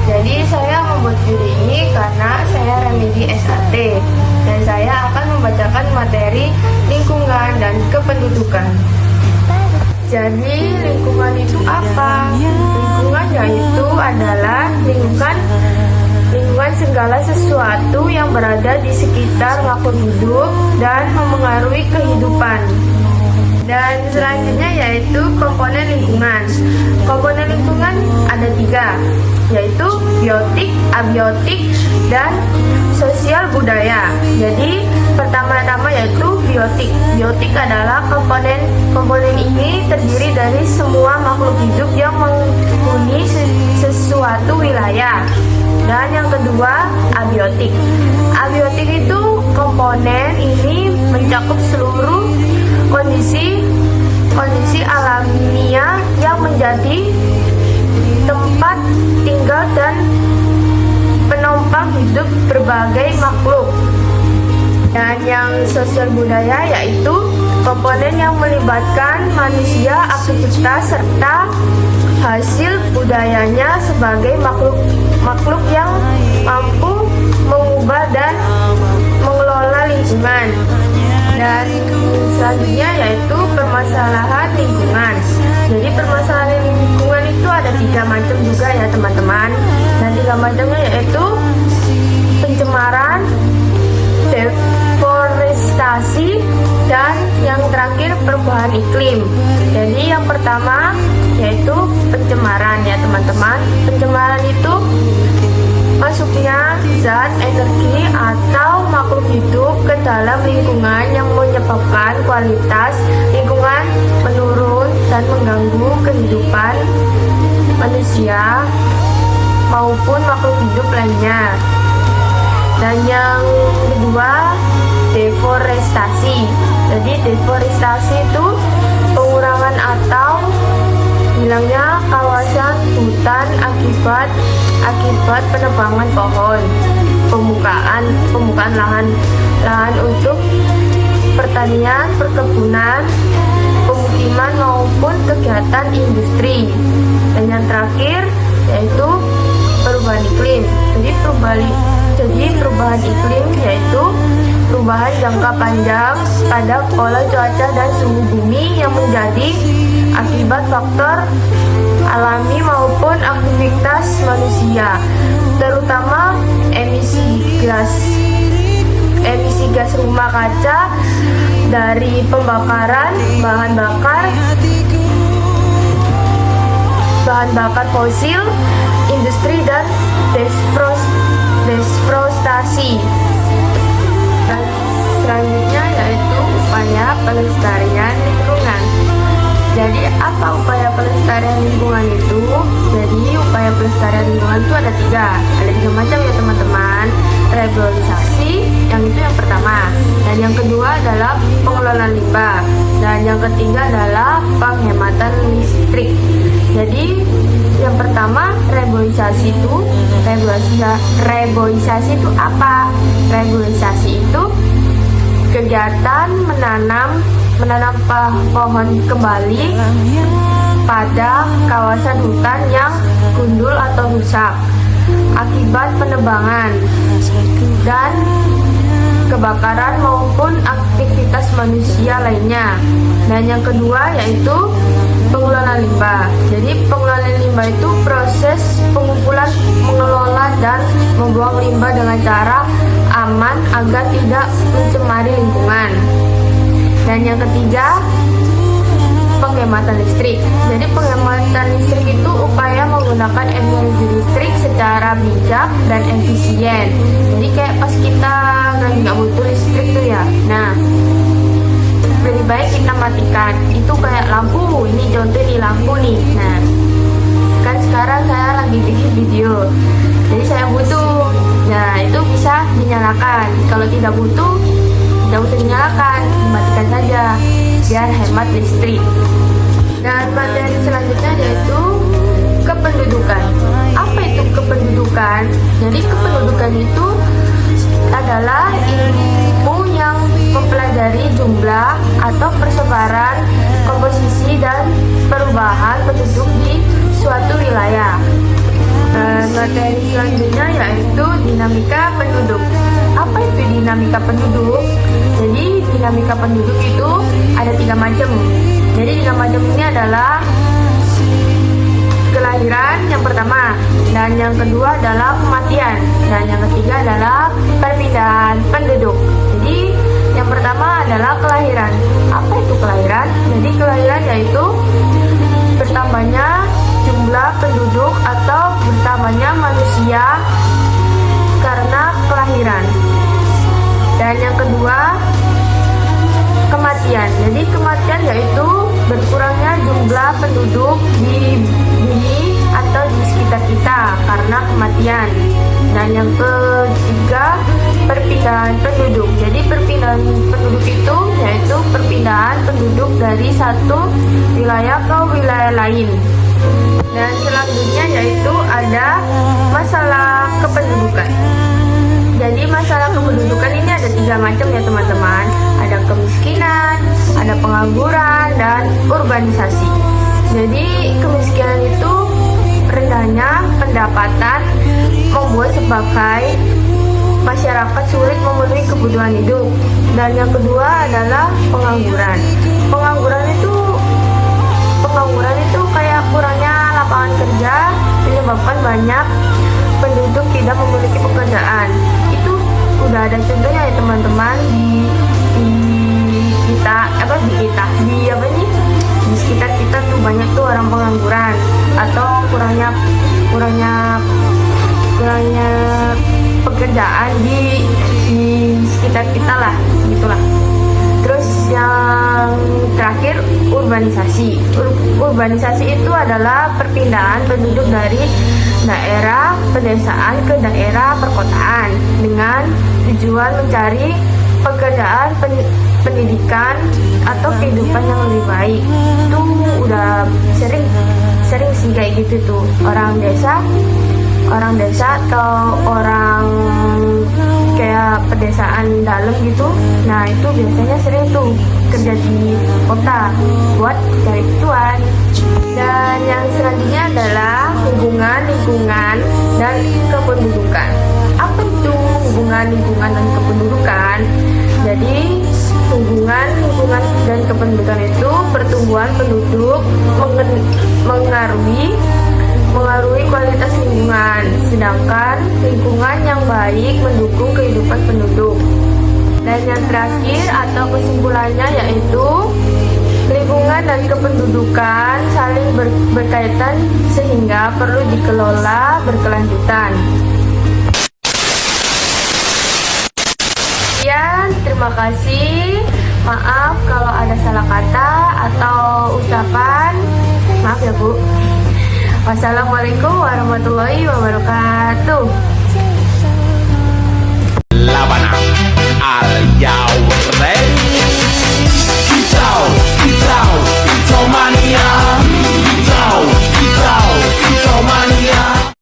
Jadi saya membuat video ini karena saya remedi SAT dan saya akan membacakan materi lingkungan dan kependudukan. Jadi lingkungan itu apa? Lingkungan yaitu adalah lingkungan segala sesuatu yang berada di sekitar makhluk hidup dan memengaruhi kehidupan. Dan selanjutnya yaitu komponen lingkungan. Komponen lingkungan ada 3, yaitu biotik, abiotik, dan sosial budaya. Jadi pertama-tama yaitu biotik. Biotik adalah komponen ini terdiri dari semua makhluk hidup yang menghuni sesuatu wilayah. Dan yang kedua, abiotik. Abiotik itu komponen ini mencakup seluruh kondisi alamiah yang menjadi tempat tinggal dan penopang hidup berbagai makhluk. Dan yang sosial budaya yaitu komponen yang melibatkan manusia, aktivitas, serta hasil budayanya sebagai makhluk yang mampu mengubah dan mengelola lingkungan. Dan selanjutnya yaitu permasalahan lingkungan. Jadi permasalahan lingkungan itu ada 3 macam juga ya teman-teman. Dan 3 macamnya yaitu pencemaran, deforestasi, dan yang terakhir perubahan iklim. Jadi yang pertama yaitu pencemaran ya teman-teman. Pencemaran itu masuknya zat, energi, atau makhluk hidup ke dalam lingkungan yang menyebabkan kualitas lingkungan menurun dan mengganggu kehidupan manusia maupun makhluk hidup lainnya. Dan yang kedua, deforestasi. Jadi deforestasi itu pengurangan atau hilangnya kawasan hutan akibat penebangan pohon, pembukaan lahan untuk pertanian, perkebunan, pemukiman maupun kegiatan industri. Dan yang terakhir yaitu perubahan iklim. Jadi perubahan iklim yaitu perubahan jangka panjang pada pola cuaca dan suhu bumi yang menjadi akibat faktor alami maupun aktivitas manusia, terutama emisi gas rumah kaca dari pembakaran bahan bakar fosil, industri, dan deforestasi. Dan selanjutnya yaitu upaya pelestarian lingkungan. Jadi apa upaya pelestarian lingkungan itu? Jadi upaya pelestarian lingkungan itu ada 3 macam ya teman-teman. Reboisasi, yang itu yang pertama. Dan yang kedua adalah pengelolaan limbah. Dan yang ketiga adalah penghematan listrik. Jadi yang pertama reboisasi itu apa? Reboisasi itu kegiatan menanam pohon kembali pada kawasan hutan yang gundul atau rusak akibat penebangan dan kebakaran maupun aktivitas manusia lainnya. Dan yang kedua yaitu pengelolaan limbah. Jadi pengelolaan limbah itu proses pengumpulan, mengelola, dan membuang limbah dengan cara aman agar tidak mencemari lingkungan. Dan yang ketiga, penghematan listrik. Jadi penghematan listrik itu upaya menggunakan energi listrik secara bijak dan efisien. Jadi kayak pas kita nggak butuh listrik tuh ya, nah lebih baik kita matikan. Itu kayak lampu, ini contoh di lampu nih. Nah kan sekarang saya lagi bikin video, jadi saya butuh, nah itu bisa dinyalakan. Kalau tidak butuh, tidak usah dinyalakan, dimatikan saja biar hemat listrik. Dan materi selanjutnya yaitu kependudukan. Apa itu kependudukan? Jadi kependudukan itu adalah ilmu yang mempelajari jumlah atau persebaran, komposisi, dan perubahan penduduk di suatu wilayah. dinamika penduduk. Apa itu dinamika penduduk? Jadi dinamika penduduk itu ada 3 macam. Jadi 3 macam ini adalah kelahiran yang pertama, dan yang kedua adalah kematian, dan yang ketiga adalah perpindahan penduduk. Jadi yang pertama adalah kelahiran. Apa itu kelahiran? Jadi kelahiran yaitu bertambahnya jumlah penduduk atau bertambahnya manusia karena kelahiran. Dan yang kedua, kematian. Jadi kematian yaitu berkurangnya jumlah penduduk di bumi atau di sekitar kita karena kematian. Dan yang ketiga, perpindahan penduduk. Jadi perpindahan penduduk itu yaitu perpindahan penduduk dari satu wilayah ke wilayah lain. Dan selanjutnya yaitu ada masalah kependudukan. Jadi masalah kependudukan ini ada 3 macam ya teman-teman. Ada kemiskinan, ada pengangguran, dan urbanisasi. Jadi kemiskinan itu rendahnya pendapatan membuat sebagai masyarakat sulit memenuhi kebutuhan hidup. Dan yang kedua adalah pengangguran. Pengangguran itu kayak kurangnya lapangan kerja menyebabkan banyak penduduk tidak memiliki pekerjaan. Itu udah ada contohnya ya teman-teman di sekitar kita tuh banyak tuh orang pengangguran atau kurangnya pekerjaan di sekitar kita lah, gitulah. Terus yang terakhir, urbanisasi. Urbanisasi itu adalah perpindahan penduduk dari daerah pedesaan ke daerah perkotaan dengan tujuan mencari pekerjaan, pendidikan, atau kehidupan yang lebih baik. Itu udah sering sih kayak gitu tuh, orang desa atau orang kayak pedesaan dalam gitu. Nah itu biasanya sering tuh kerja di kota buat cari cuan. Dan yang selanjutnya adalah hubungan lingkungan dan kependudukan. Apa itu hubungan lingkungan dan kependudukan? Jadi hubungan lingkungan dan kependudukan itu pertumbuhan penduduk mengaruhi kualitas lingkungan, sedangkan lingkungan yang baik mendukung kehidupan penduduk. Dan yang terakhir atau kesimpulannya yaitu lingkungan dan kependudukan saling berkaitan sehingga perlu dikelola berkelanjutan. Sekian, terima kasih. Maaf kalau ada salah kata atau ucapan. Maaf ya Bu. Wassalamualaikum warahmatullahi wabarakatuh.